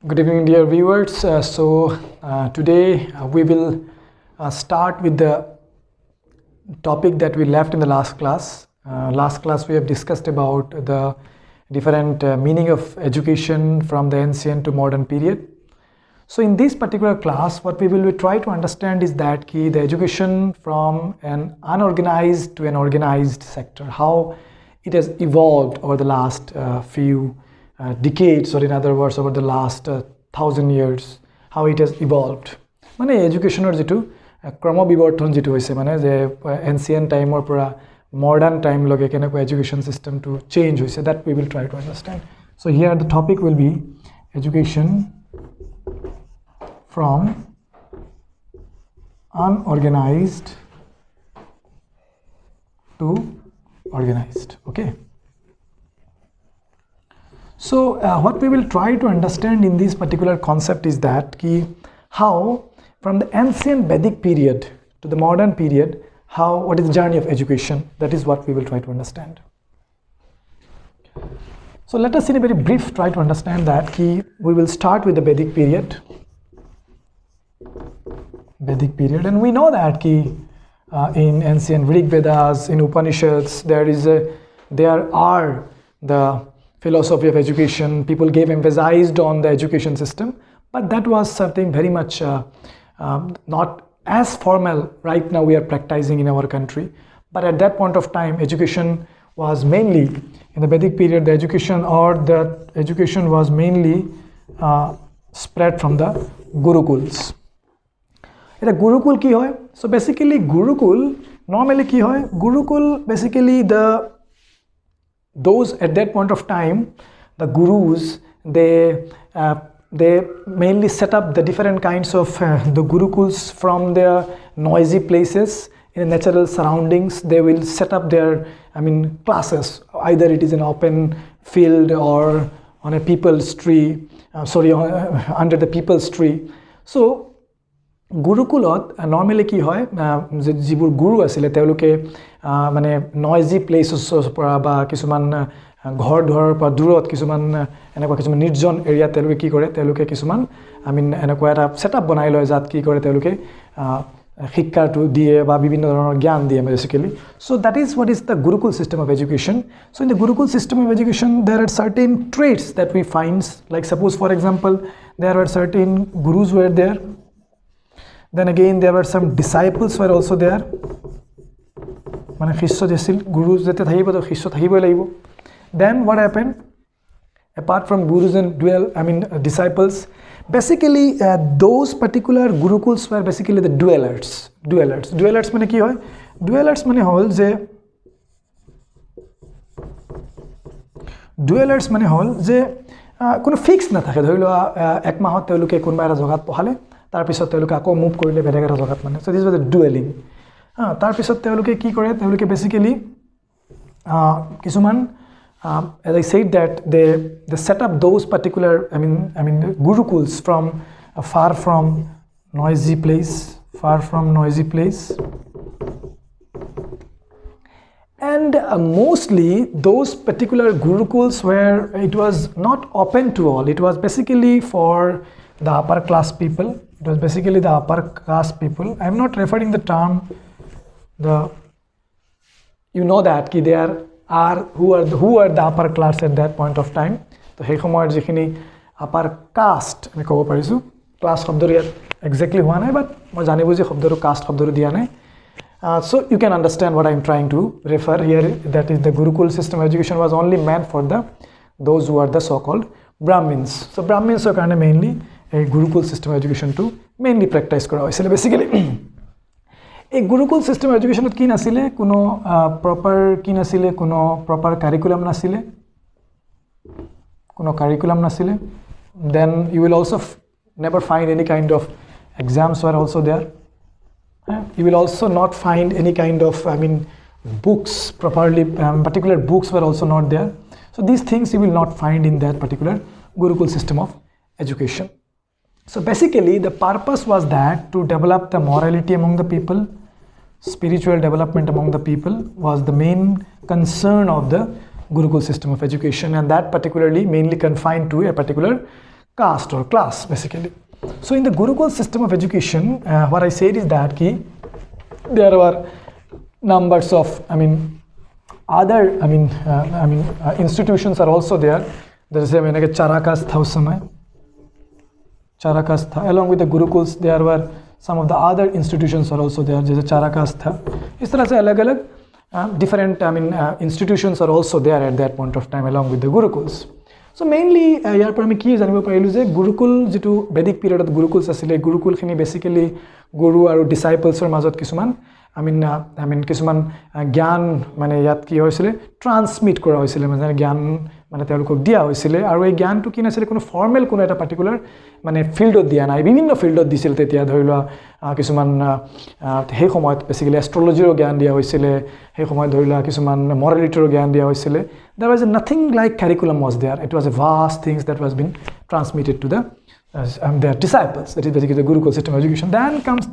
Good evening, dear viewers. Today we will start with the topic that we left in the last class. Last class we have discussed about the different meaning of education from the ancient to modern period. So in this particular class, what we will try to understand is that the education from an unorganized to an organized sector, how it has evolved over the last few decades, or in other words over the last 1000 years, how it has evolved. মানে এডুকেশনৰ যেটো ক্ৰমবিবৰ্তন যেটো হৈছে মানে যে ancient টাইমৰ পৰা modern time লগে কেনেকৈ এডুকেশন সিস্টেমটো চেঞ্জ হৈছে, that we will try to understand. So here the topic will be education from unorganized to organized. Okay. So what we will try to understand in this particular concept is that how from the ancient Vedic period to the modern period, what is the journey of education. That is what we will try to understand. So let us in a very brief try to understand that we will start with the Vedic period. And we know that in ancient Vedic Vedas, in Upanishads, there are the philosophy of education. People gave emphasized on the education system, but that was something very much not as formal right now we are practicing in our country. But at that point of time, education was mainly, in the Vedic period, the education was mainly spread from the gurukuls. Eta gurukul ki hoy? So basically gurukul, normally ki hoy? Gurukul basically those at that point of time, the gurus, they mainly set up the different kinds of the gurukuls from their noisy places in natural surroundings. They will set up their classes, either it is an open field or on a people's tree, under the people's tree. So গুৰুকুলত normally কি হয়, যিবোৰ গুৰু আছিলে তেওঁলোকে মানে নয়জি প্লেচেছৰ পৰা বা কিছুমান ঘৰ ধৰৰ পৰা দূৰত কিছুমান এনেকুৱা কিছুমান নিৰ্জন এৰিয়া তেওঁলোকে কি কৰে, তেওঁলোকে কিছুমান এনেকুৱা এটা সেটআপ বনাই লয় যাত কি কৰে তেওঁলোকে শিক্ষাটো দিয়ে বা বিভিন্ন ধৰণৰ জ্ঞান দিয়ে basically. So that is what is the gurukul system of education. So in the gurukul system of education there are certain traits that we find, like suppose for example there were certain gurus were there. Then again there were some disciples were also there. মানে শিষ্য যেছিল, গুরু যেতে থাকিব তো শিষ্য থাকিবই লাগিব. Then what happened? Apart from gurus and disciples, basically those particular gurukuls were basically the dwellers মানে কি হয়? Dwellers মানে হল যে কোনো ফিক্স নাথাকে. ধৰি লোৱা এক মাহত তেওঁলোকে কোনোবা এটা জগাত পঢ়ালে, তাৰ পিছত তেওঁলোকে আকৌ মুভ কৰিলে বেলেগ এটা জগাত মানে. So this was the dwelling. তাৰ পিছত তেওঁলোকে কি কৰে, তেওঁলোকে বেসিক্যালি কিছুমান as I said that they set up those particular gurukuls from far from noisy place. And mostly those particular gurukuls it was not open to all. It was basically for the upper class people. I'm not referring the term you know that there are who are the upper class at that point of time. So সেই সময়ৰ যিখিনি upper caste আমি ক'ব পাৰিছো, class শব্দটো ইয়াত exactly হোৱা নাই, but মই জানিব যে শব্দটো caste শব্দটো দিয়া নাই. So you can understand what I am trying to refer here, that is the gurukul system of education was only meant for those who are the so-called Brahmins. So Brahmins are kind of mainly a gurukul system of education to mainly practice কৰা হৈছিল basically. এই gurukul system এডুকেশনত কি নাছিলে, কোনো proper curriculum নাছিলে. Then you will also never find any kind of exams were also there. You will also not find any kind of books properly, particular books were also not there. So these things you will not find in that particular gurukul system of education. So basically the purpose was that to develop the morality among the people, spiritual development among the people was the main concern of the gurukul system of education, and that particularly mainly confined to a particular caste or class basically. So in the Gurukul system of education, what I said is that there were numbers of other institutions are also there. There is a Charakastha Charakastha. Along with the Gurukuls, there were some of the other institutions are also there. There is a Charakastha. Is tarah se alag different institutions are also there at that point of time along with the Gurukuls. So mainly ইয়াৰ পৰা আমি কি জানিব পাৰিলো যে গুৰুকুল যেটো Vedic period of Gurukuls আছিল গুৰুকুল খিনি basically গুৰু আৰু ডিসাইপলছৰ মাজত কিছুমান কিছুমান জ্ঞান মানে ইয়াত কি হৈছিল ট্ৰান্সমিট কৰা হৈছিল মানে জ্ঞান মানে তেওঁলোকক দিয়া হৈছিল আৰু এই জ্ঞানটো কি নাছিল কোনো ফৰ্মেল কোনো এটা পাৰ্টিকুলাৰ মানে ফিল্ডত দিয়া নাই বিভিন্ন ফিল্ডত দিছিল তেতিয়া ধৰিলোৱা কিছুমান সেই সময়ত বেসিক্যালি এষ্ট্ৰোলজিৰ জ্ঞান দিয়া হৈছিল সেই সময়ত ধৰিলোৱা কিছুমান মৰালিটিৰ জ্ঞান দিয়া হৈছিল there was nothing like curriculum was there. It was a vast things that was been transmitted to their disciples. That is basically the Gurukul system of education. Then comes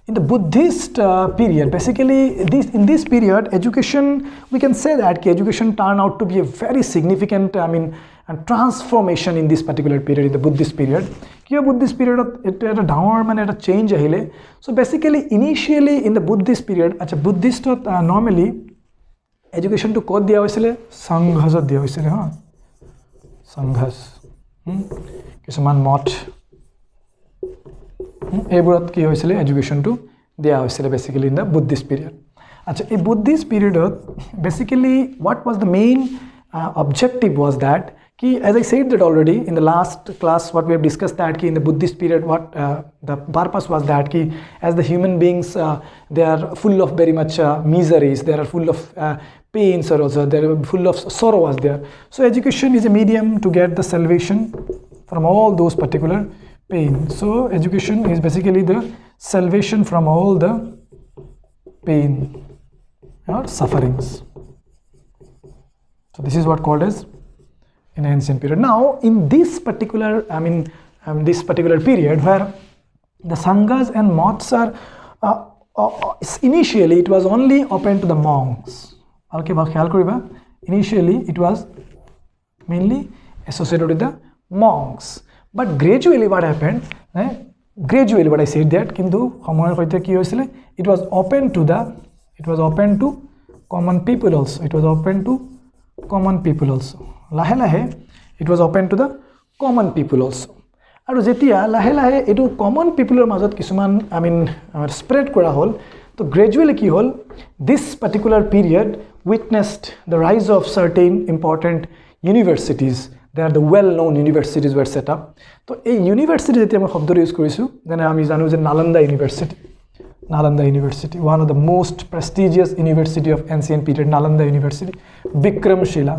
in the Buddhist period, basically in this period, education, we can say that education turned out to be a very significant, transformation in this particular period, in the Buddhist period. Here Buddhist period, it had a downward and a change. So basically, initially in the Buddhist period, Buddhist normally, education to code diya hoisile sanghas diya hoisile sanghas কিছুমান মঠ এবোৰত কি হৈছিল education to দিয়া হৈছিল basically in the Buddhist period. আচ্ছা এই Buddhist period basically what was the main objective was that as I said that already in the last class what we have discussed that in the Buddhist period what the purpose was that as the human beings they are full of very much miseries, they are full of pains or also they are full of sorrow was there. So education is a medium to get the salvation from all those particular pain. So education is basically the salvation from all the pain or sufferings. So this is what called as in ancient period. Now in this particular this particular period where the sanghas and moths are initially it was only open to the monks. Initially it was mainly associated with the monks, but gradually what happened gradually what I said that kintu samoyar hoite ki hoisile it was open to common people also. It was open to common people also. Lahe lahe it was open to the common people also. Aru jetia lahe lahe etu common people er majot kisuman spread kora hol to gradually ki hol this particular period witnessed the rise of certain important universities. They are the well-known universities were set up. So a university that I use korisu, then I am Nalanda University, one of the most prestigious university of ancient period, Nalanda University, Bikramshila,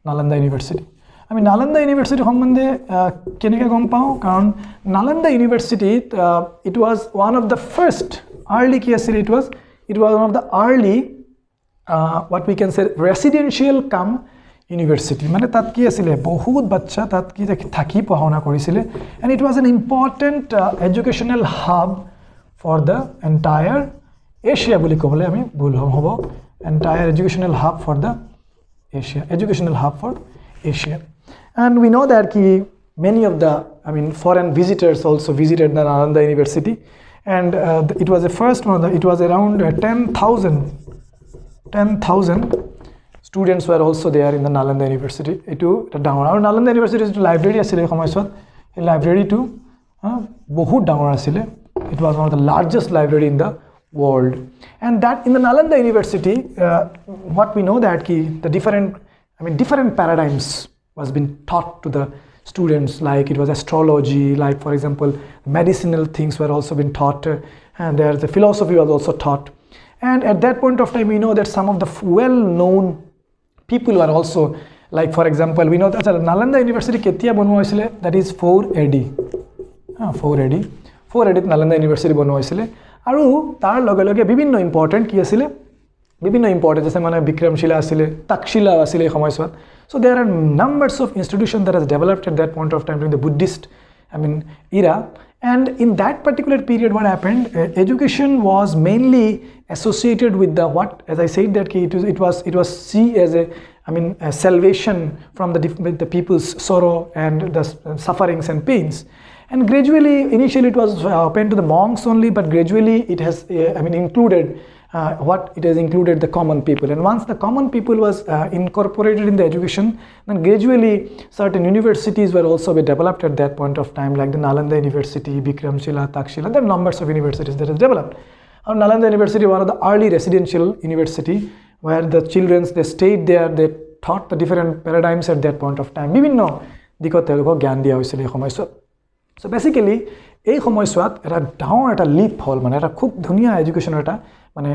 Nalanda University. Nalanda University hombande keneka gom pao karon Nalanda University it was one of the first early it was one of the early what we can say residential come university mane tat ki asile bahut bachcha tat ki thaki pahona korisile and it was an important educational hub for the entire Asia boli kobole ami bhul hobo entire educational hub for the Asia. And we know that many of the foreign visitors also visited the Nalanda University, and it was the first one. It was around 10,000 students were also there in the Nalanda University. Nalanda University is a library asile khomaisot a library to bahut dangor asile. It was one of the largest library in the world. And that in the Nalanda University what we know that the different paradigms was been taught to the students, like it was astrology, like for example medicinal things were also been taught, and there's the philosophy was also taught. And at that point of time we know that some of the well-known people were also, like for example we know that Nalanda University ketia banwa hoisile, that is 4 AD 4 AD Nalanda University banwa hoisile aru tar loge loge bibhinno important ki asile bibhinno important jese mane Bikramshila asile Takshila asile khomaisot. So there are numbers of institutions that has developed at that point of time during the Buddhist era. And in that particular period, what happened? Education was mainly associated with the what, as I said, that it was seen as a salvation from the people's sorrow and the sufferings and pains. And gradually, initially it was open to the monks only, but gradually it has included it has included the common people. And once the common people was incorporated in the education, then gradually certain universities were also developed at that point of time, like the Nalanda University, Bikramshila, Takshila. There are numbers of universities that has developed. Nalanda University, one of the early residential university, where the children, they stayed there, they taught the different paradigms at that point of time. Bibhinno dikot teloko gyan dia hoisile ei samoyot. So basically এই সময়ছোৱাত এটা ডাঙৰ এটা lip হল, মানে এটা খুব ধুনীয়া এডুকেশ্যনৰ এটা মানে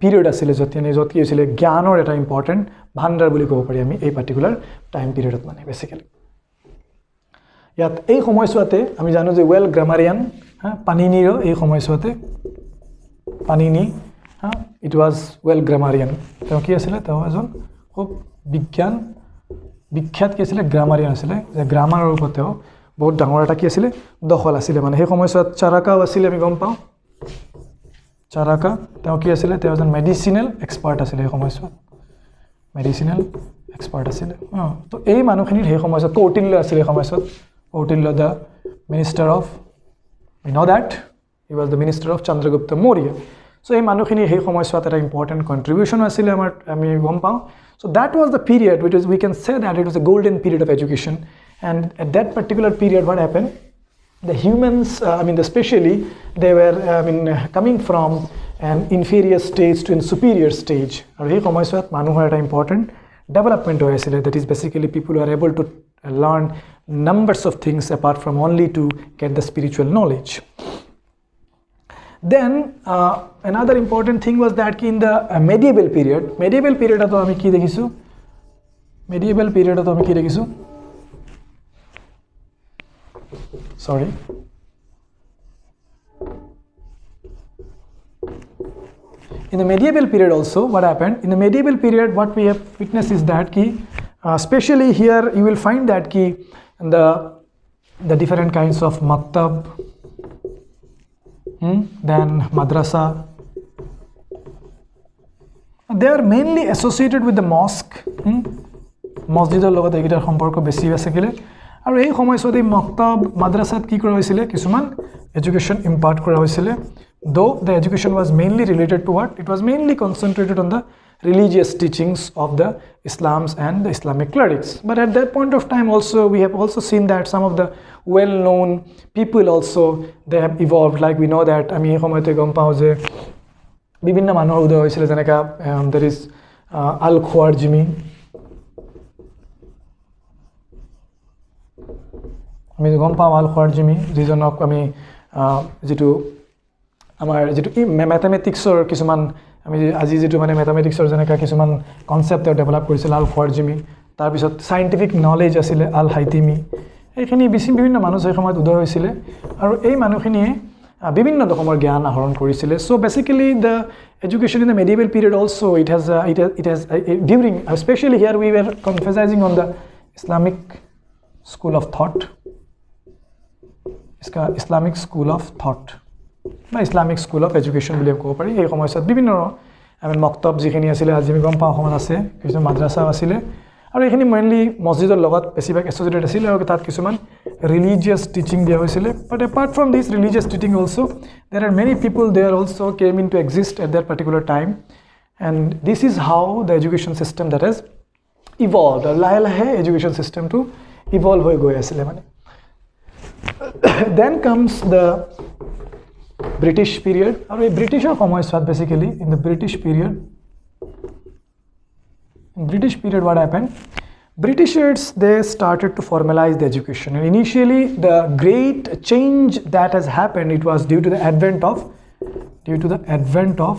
পিৰিয়ড আছিল, য'ত কি হৈছিলে জ্ঞানৰ এটা ইম্পৰ্টেণ্ট ভাণ্ডাৰ বুলি ক'ব পাৰি আমি এই পাৰ্টিকুলাৰ টাইম পিৰিয়ডত। মানে বেচিকেলি ইয়াত এই সময়ছোৱাতে আমি জানো যে ৱেল গ্ৰামাৰিয়ান পানিনিৰো এই সময়ছোৱাতে পানিনি ইট ৱাজ ৱেল গ্ৰামাৰিয়ান। তেওঁ কি আছিলে? তেওঁ এজন খুব বিখ্যাত কি আছিলে? গ্ৰামাৰিয়ান আছিলে, যে গ্ৰামাৰৰ ওপৰত তেওঁ বহুত ডাঙৰ এটা কি আছিলে? দখল আছিলে। মানে সেই সময়ছোৱাত চাৰাকাও আছিলে, আমি গম পাওঁ চাৰাকা। তেওঁ কি আছিলে? তেওঁ এজন মেডিচিনেল এক্সপাৰ্ট আছিলে সেই সময়ছোৱাত, মেডিচিনেল এক্সপাৰ্ট আছিলে। তো এই মানুহখিনিৰ সেই সময়ছোৱাত কৌটিল্য আছিলে। এই সময়ছোৱাত Kautilya the minister of, we ন that he was the minister of Chandragupta Maurya. চ' এই মানুহখিনিৰ সেই সময়ছোৱাত এটা ইম্পৰ্টেণ্ট কণ্ট্ৰিবিউশ্যন আছিলে আমাৰ, আমি গম পাওঁ। চ' that was the period which is we can say that it was a golden period of education. And at that particular period, what happened? The humans, especially, they were, coming from an inferior stage to a superior stage. And here, Manu had an important development. That is basically people who are able to learn numbers of things apart from only to get the spiritual knowledge. Then another important thing was that in the medieval period, medieval period, sorry. In the medieval period also, what happened? In the medieval period, what we have witnessed is that especially here, you will find that the different kinds of maktab, then madrasa, they are mainly associated with the mosque. Masjidor logot egitar সম্পৰ্ক বেছি আছিল। আৰু এই সময়ছোৱাত এই মক্তব মাদ্ৰাসাত কি কৰা হৈছিলে? কিছুমান এডুকেশ্যন ইম্পাৰ্ট কৰা হৈছিলে। Though the education was mainly related to what? It was mainly concentrated on the religious teachings of the Islams and the Islamic clerics. But at that point of time also, we have also seen that some of the well-known people also, they have evolved. Like we know that, আমি এই সময়তে গম পাওঁ যে বিভিন্ন মানুহৰ উদয় হৈছিলে, যেনেকা there is Al-Khwarizmi, আমি গম পাওঁ Al-Khwarizmi, যিজনক আমি যিটো আমাৰ যিটো মেথামেটিক্সৰ কিছুমান আমি আজি যিটো মানে মেথামেটিক্সৰ যেনেকা কিছুমান কনচেপ্ট তেওঁ ডেভেলপ কৰিছিল Al-Khwarizmi, তাৰপিছত চাইণ্টিফিক নলেজ আছিলে Al-Haythami। এইখিনি বিভিন্ন মানুহ সেই সময়ত উদয় হৈছিলে, আৰু এই মানুহখিনিয়ে বিভিন্ন ৰকমৰ জ্ঞান আহৰণ কৰিছিলে। So basically the education in the medieval period also, it has during, especially here we were emphasizing on the Islamic school of thought, Islamic school of thought বা Islamic school of education বুলি ক'ব পাৰি। এই সময়ছোৱাত বিভিন্ন মক্তব যিখিনি আছিলে, আজি আমি গম পাওঁ অসমত আছে, কিছুমান মাদ্ৰাছাও আছিলে, আৰু এইখিনি মেইনলি মছজিদৰ লগত বেছিভাগ এছ'চিয়েটেড আছিলে, আৰু তাত কিছুমান ৰিলিজিয়াছ টিচিং দিয়া হৈছিলে। But apart from this religious teaching also, there are many people there also came into exist at that particular time, and this is how the education system that has evolved, আৰু লাহে লাহে education system to evolve হৈ গৈ আছিলে মানে। Then comes the British period, or a British সময়ছোৱাত basically in the British period what happened? Britishers, they started to formalize the education, and initially the great change that has happened, it was due to the advent of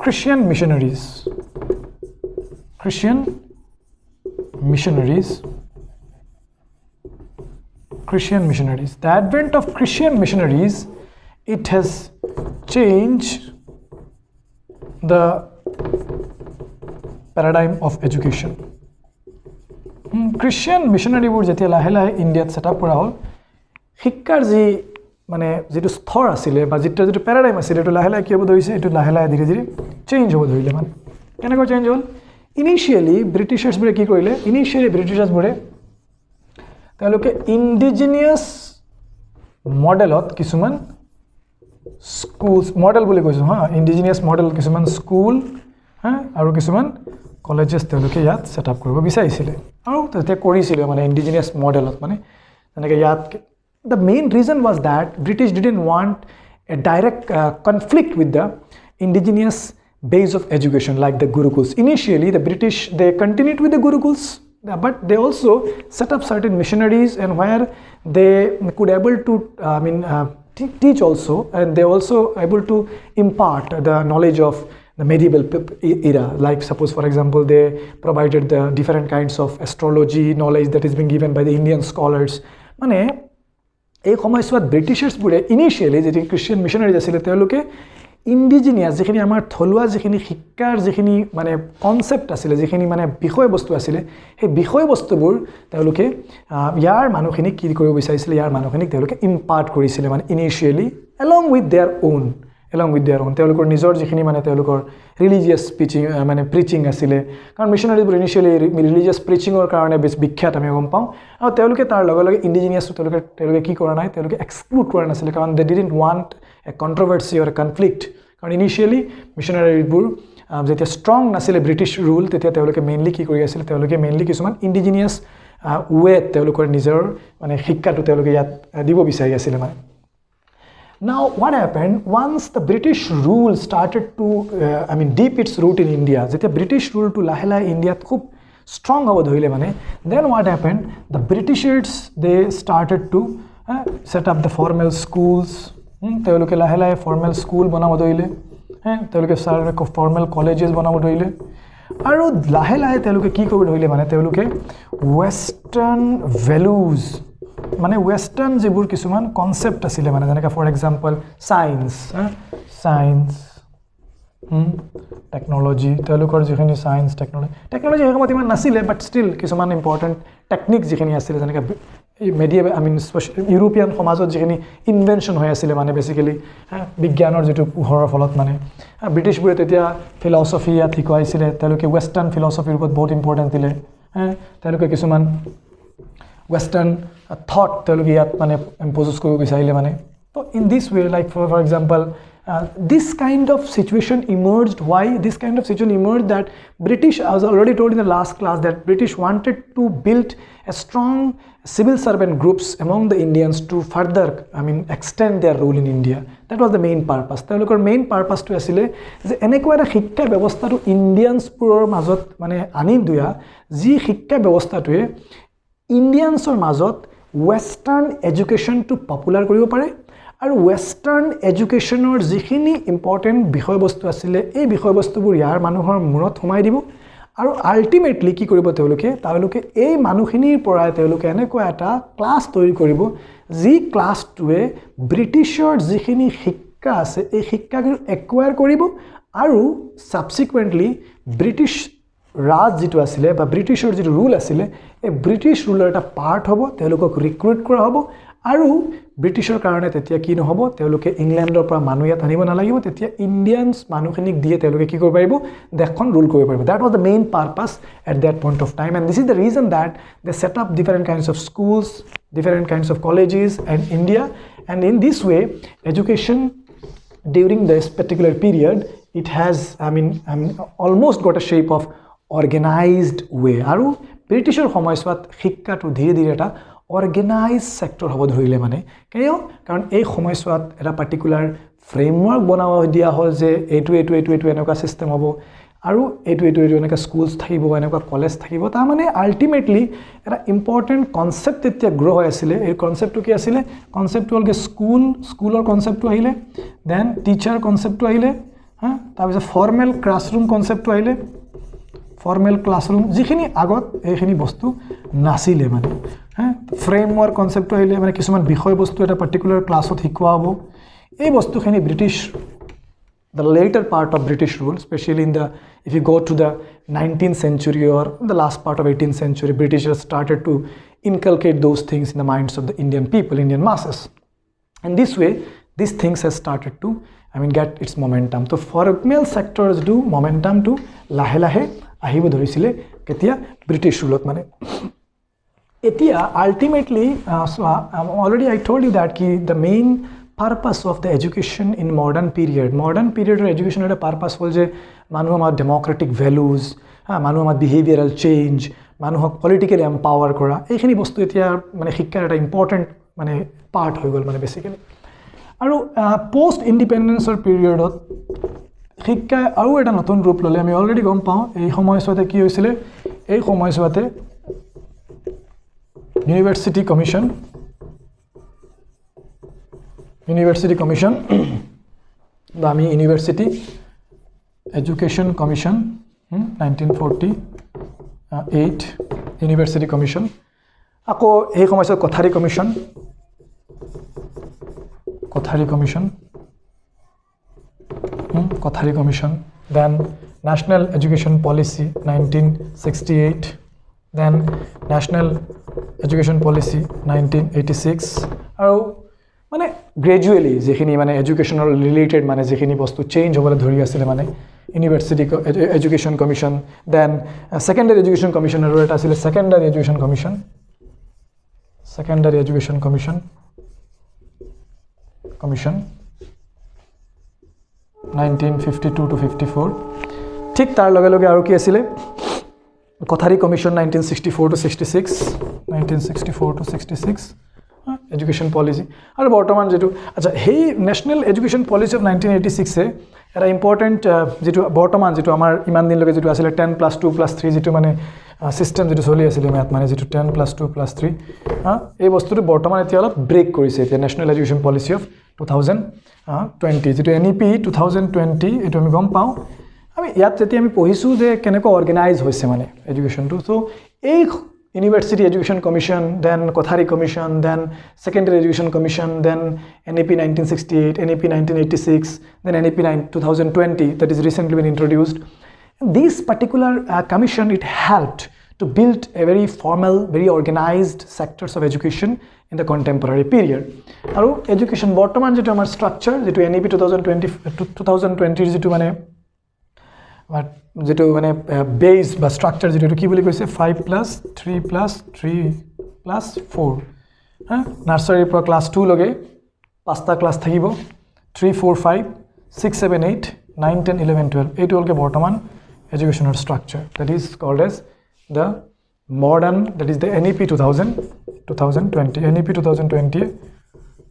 Christian missionaries. The advent of Christian missionaries, it has changed the paradigm of education. Christian missionary বোৰ যেতিয়া লাহে লাহে ইণ্ডিয়াত setup কৰা হ'ল, শিক্ষাৰ যি মানে যেটো স্থৰ আছিল বা যেটো প্যাৰাডাইম আছিল এটো লাহে লাহে কি হ'ব ধৰিছে এটো লাহে লাহে ধীৰে ধীৰে চেঞ্জ হ'ব ধৰিলে মানে কেনেকৈ চেঞ্জ হ'ল ইনিশিয়ালি ব্ৰিটিছাৰ্ছ বোৰে কি কৰিলে ইনিশিয়ালি ব্ৰিটিছাৰ্ছ বোৰে তেওঁলোকে ইন্ডিজিনিয়াস মডেলত কিছুমান স্কুলস মডেল বুলি কৈছো হা ইন্ডিজিনিয়াস মডেল কিছুমান স্কুল হা আৰু কিছুমান কলেজেছ তেওঁলোকে ইয়াত সেটআপ কৰিব বিচাৰিছিল আৰু তেতিয়া কৰিছিল মানে ইন্ডিজিনিয়াস মডেলত মানে যেনেকৈ ইয়াত the main reason was that British didn't want a direct conflict with the indigenous base of education like the gurukuls. Initially the British they continued with the gurukuls but they also set up certain missionaries and where they could able to teach also and they also able to impart the knowledge of the medieval era like suppose for example they provided the different kinds of astrology knowledge that is being given by the Indian scholars মানে এই সময়ছোৱাত Britishers বোৰে initially যেতি Christian মিশনাৰীজ আছিল তেওঁলোকে indigenous যিখিনি আমাৰ থলুৱা যিখিনি শিক্ষাৰ যিখিনি মানে কনসেপ্ট আছিল যিখিনি মানে বিষয়বস্তু আছিল সেই বিষয়বস্তুবোৰ তেওঁলোকে ইয়াৰ মানুহখিনিক কি কৰিব বিচাৰিছিল ইয়াৰ মানুহখিনিক তেওঁলোকে ইম্পাৰ্ট কৰিছিল মানে initially along with their own তেওঁলোকৰ নিজৰ যিখিনি মানে তেওঁলোকৰ ৰিলিজিয়াছ প্ৰিচিং আছিল কাৰণ মিশনাৰীবোৰ ইনিশিয়ালি ৰিলিজিয়াছ প্ৰিচিঙৰ কাৰণে বেছ বিখ্যাত আমি গম পাওঁ আৰু তেওঁলোকে তাৰ লগে লগে ইন্ডিজিনিয়াছ তেওঁলোকে কি কৰা নাই তেওঁলোকে এক্সক্লুড কৰা নাছিল কাৰণ they didn't want a controversy or a conflict কাৰণ ইনিশিয়ালি মিশনাৰীবোৰ যেতিয়া ষ্ট্ৰং নাছিল ব্ৰিটিছ ৰুল তেতিয়া তেওঁলোকে মেইনলি কি কৰি আছিল তেওঁলোকে মেইনলি কিছুমান ইন্ডিজিনিয়াছ ৱে তেওঁলোকৰ নিজৰ মানে শিক্ষাটো তেওঁলোকে ইয়াত দিব বিচাৰি আছিল মানে Now what happened once the British rule started to deep its root in India যেতিয়া British rule to lahe lahe India খুব strong hobo dhoile mane then what happened the Britishers they started to set up the formal schools তেওঁলোকে lahe lahe formal school banabo dhoile তেওঁলোকে formal colleges banabo dhoile আৰু lahe lahe তেওঁলোকে কি কৰিব ধৰিলে মানে তেওঁলোকে western values মানে ওয়েস্টার্ন যেবোৰ কিছুমান কনসেপ্ট আছিল মানে যেনেকা ফৰ এক্সাম্পল সায়েন্স টেকনলজি তেওঁলোকৰ যিখিনি সায়েন্স টেকনলজি হেকমত ইমান নাছিলে বাট স্টিল কিছুমান ইম্পৰ্টেন্ট টেকনিক যিখিনি আছিল যেনেকা মেডিয়েভেল ইউৰোপিয়ান সমাজত যিখিনি ইনভেনশন হৈ আছিল মানে বেসিক্যালি বিজ্ঞানৰ যেটো পোহৰৰ ফলত মানে ব্ৰিটিছবোৰে তেতিয়া ফিলসফি ইয়াত শিকাইছিল তেওঁলোকে ওয়েস্টার্ন ফিলসফিৰ ওপৰত বহুত ইম্পৰ্টেন্ট দিলে তেওঁলোকে কিছুমান western thought telugu yat mane impose koribo bicharile mane so in this way like for example this kind of situation emerged why this kind of situation emerged that British I was already told in the last class that British wanted to build a strong civil servant groups among the Indians to further extend their rule in India that was the main purpose telukor main purpose to asile je enekwa eta shikkha byabostha to Indians puror majot mane ani duya ji shikkha byabostha to ইন্ডিয়ানছৰ মাজত western education two popular কৰিব পাৰে আৰু western এডুকেশনৰ যিখিনি important বিষয়বস্তু আছিল এই বিষয়বস্তুবোৰ ইয়াৰ মানুহৰ মূৰত সোমাই দিব আৰু আল্টিমেটলি কি কৰিব তেওঁলোকে এই মানুহখিনিৰ পৰা তেওঁলোকে এনেকুৱা এটা ক্লাছ তৈরি কৰিব যি ক্লাছটোৱে ব্ৰিটিছৰ যিখিনি শিক্ষা আছে এই শিক্ষাবোৰ একুৱায়াৰ কৰিব আৰু সাবসিকুৱেন্টলি ব্ৰিটিছ ৰাজ যেটো আছিল বা ব্ৰিটিছৰ যেটো ৰুল আছিল এই ব্ৰিটিছ ৰুলৰ এটা পাৰ্ট হ'ব তেওঁলোকক ৰিক্ৰুট কৰা হ'ব আৰু ব্ৰিটিছৰ কাৰণে তেতিয়া কি নহব তেওঁলোকে ইংলেণ্ডৰ পৰা মানুহ ইয়াত আনিব নালাগিব তেতিয়া ইণ্ডিয়ানছ মানুহখিনিক দিয়ে তেওঁলোকে কি কৰিব পাৰিব দেশখন ৰুল কৰিব পাৰিব that was the main purpose at that point of time and this is the reason that they set up different kinds of schools different kinds of colleges in India and in this way education during this particular period it has almost got a shape of organized way আৰু ব্ৰিটিছৰ সময়ছোৱাত শিক্ষাটো ধীৰে ধীৰে এটা organized sector হ'ব ধৰিলে মানে কিয় কাৰণ এই সময়ছোৱাত এটা পাৰ্টিকুলাৰ ফ্ৰেমৱৰ্ক বনাব দিয়া হ'ল যে এইটো এনেকুৱা সিস্টেম হ'ব আৰু এইটো এনেকুৱা স্কুলছ থাকিব এনেকুৱা কলেজ থাকিব তাৰ মানে আল্টিমেটলি এটা ইম্পৰ্টেন্ট কনসেপ্ট এতিয়া গ্ৰো হৈ আছিল এই কনসেপ্টটো কি আছিল কনসেপ্টটো হ'ল স্কুলৰ কনসেপ্টটো আহিলে দেন টিচাৰ কনসেপ্টটো আহিলে তাৰ পিছত ফৰ্মেল ক্লাছৰুম কনসেপ্টটো আহিলে ফর্মাল ক্লাসরুম যিখিনি আগত এইখিনি বস্তু নাছিলে মানে ফ্রেমওয়ার্ক কনসেপ্ট আহিলে মানে কিছুমান বিষয় বস্তু এটা পার্টিকুলার ক্লাসত শিকোৱা হ'ব এই বস্তুখিনি British the later part of British rule, especially if you go to the 19th century or the last part of 18th century, Britishers started to inculcate those things in the minds of the Indian people, Indian masses. And this way, these things has started to, get its momentum. So formal sectors do momentum to lahe lahe ahibo dhorisile ketia British rule mane. Etia ultimately, already I told you that the main purpose of the education in modern period education or purpose was je manuha democratic values, manuha behavioral change, manuha politically empower kora. Ekhini bostu etia mane shikkar eta important part hoy gol basically. Aru post independence or period শিক্ষা আৰু এটা নতুন ৰূপ ললে আমি already গম পাওঁ এই সময়ছোৱাতে কি হৈছিল এই সময়ছোৱাতে ইউনিভাৰ্সিটি কমিশন বা আমি university education commission 1948 university commission আকৌ এই সময়ছোৱাত Kothari commission then National Education Policy 1968, then National Education Policy 1986 আৰু gradually যেখিনি educational related যেখিনি বস্তু change হ'বলৈ ধৰি আছিল University Education Commission, then Secondary Education Commission আৰু এটা আছিল Secondary Education Commission 1952 to 54 ঠিক তাৰ লগে লগে আৰু কি আছিল Kothari commission 1964 to 66 education policy আৰু বৰ্তমান যেটো আচ্ছা হেই ন্যাশনাল এডুকেশন পলিসি অফ 1986 এ এটা ইম্পৰ্টেন্ট যেটো বৰ্তমান যেটো আমাৰ ইমান দিন লগে যেটো আছিল 10+2+3 যেটো সিস্টেম যেটো চলি আছিল ম্যাথ যেটো 10+2+3 এই বস্তুটো বৰ্তমান এতিয়া অলপ ব্ৰেক কৰিছে এতিয়া ন্যাশনাল এডুকেশন পলিসি অফ 2020 যেটো NEP 2020 এটো আমি গম পাওঁ আমি ইয়াত যেতিয়া আমি পঢ়িছো যে কেনেকৈ অৰ্গানাইজ হৈছে এডুকেশনটো সো এই University Education Commission, then Kothari Commission, then Secondary Education Commission, then NEP 1968, NEP 1986, then NEP 2020 that is recently been introduced. This particular commission, it helped to build a very formal, very organized sectors of education in the contemporary period. Aru education bortoman jeto amar structure jeto NEP 2020 jeto যেটো base বা structure যেটো কি বলি কৈছে 5+3+3+4 nursery পৰা class 2 লগে পাঁচটা class থাকিব 3 4 5 6 7 8 9 10 11 12 এইটো হলকে বৰ্তমান educational structure that is called as the modern, that is the NEP 2020 NEP 2020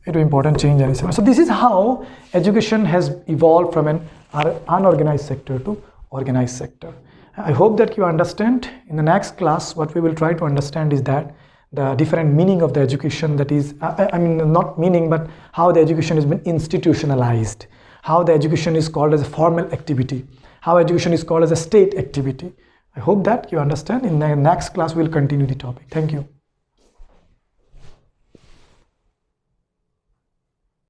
it is important change anishe. So this is how education has evolved from an unorganized sector to organized sector. I hope that you understand. In the next class what we will try to understand is that the different meaning of the education, that is not meaning but how the education has been institutionalized, how the education is called as a formal activity, how education is called as a state activity. I hope that you understand. In the next class we will continue the topic. Thank you.